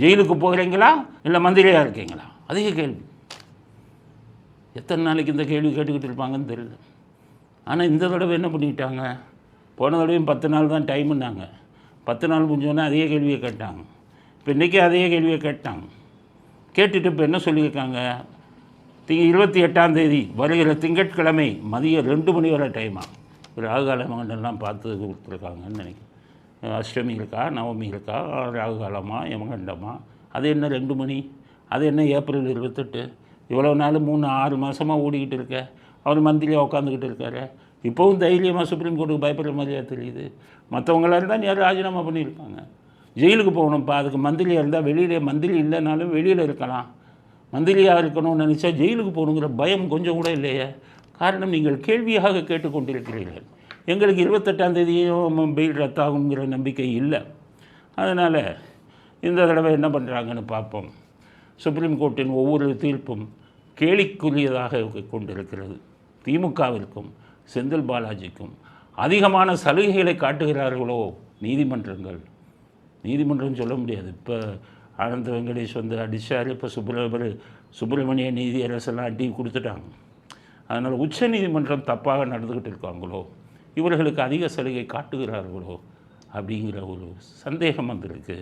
ஜெயிலுக்கு போகிறீங்களா இல்லை மந்திரியாக இருக்கீங்களா? அதிக கேள்வி. எத்தனை நாளைக்கு இந்த கேள்வி கேட்டுக்கிட்டு இருப்பாங்கன்னு தெரியல. ஆனால் இந்த தடவை என்ன பண்ணிட்டாங்க, போன தடவையும் 10 நாள் தான் டைமுன்னாங்க. 10 நாள் முடிஞ்சோன்னே அதே கேள்வியை கேட்டாங்க. இப்போ இன்றைக்கி அதே கேள்வியை கேட்டாங்க. கேட்டுட்டு இப்போ என்ன சொல்லியிருக்காங்க, 28ஆம் தேதி வருகிற திங்கட்கிழமை மதியம் 2 மணி வரை டைமா ராகுகால யமகண்டம்லாம் பார்த்து கொடுத்துருக்காங்கன்னு நினைக்கிறேன். அஷ்டமி இருக்கா, நவமி இருக்கா, ராகுகாலமா, யமகண்டமா, அது என்ன 2 மணி, அது என்ன ஏப்ரல் 28? இவ்வளோ நாள் 3-6 மாதமாக ஓடிக்கிட்டு இருக்க அவர் மந்திரியாக உட்காந்துக்கிட்டு இருக்காரு. இப்போவும் தைரியமாக சுப்ரீம் கோர்ட்டுக்கு பயப்படுற மாதிரியாக தெரியுது. மற்றவங்களாக இருந்தால் யாரும் ராஜினாமா பண்ணியிருப்பாங்க. ஜெயிலுக்கு போகணும்ப்பா, அதுக்கு மந்திரியாக இருந்தால் வெளியில் மந்திரி இல்லைனாலும் வெளியில் இருக்கலாம். மந்திரியாக இருக்கணும்னு நினச்சா ஜெயிலுக்கு போகணுங்கிற பயம் கொஞ்சம் கூட இல்லையே. காரணம், நீங்கள் கேள்வியாக கேட்டுக்கொண்டிருக்கிறீர்கள். எங்களுக்கு 28ஆம் தேதியும் பெயில் ரத்தாகுங்கிற நம்பிக்கை இல்லை. அதனால் இந்த தடவை என்ன பண்ணுறாங்கன்னு பார்ப்போம். சுப்ரீம் கோர்ட்டின் ஒவ்வொரு தீர்ப்பும் கேலிக்குரியதாக கொண்டிருக்கிறது. திமுகவிற்கும் செந்தில் பாலாஜிக்கும் அதிகமான சலுகைகளை காட்டுகிறார்களோ நீதிமன்றங்கள். நீதிமன்றம் சொல்ல முடியாது. இப்போ ஆனந்த வெங்கடேஷ் வந்து அடித்தார். இப்போ சுப்பிரமணிய நீதி அரசெல்லாம் அடி கொடுத்துட்டாங்க. அதனால் உச்ச நீதிமன்றம் தப்பாக நடந்துக்கிட்டு இருக்காங்களோ, இவர்களுக்கு அதிக சலுகை காட்டுகிறார்களோ அப்படிங்கிற ஒரு சந்தேகம் வந்திருக்கு.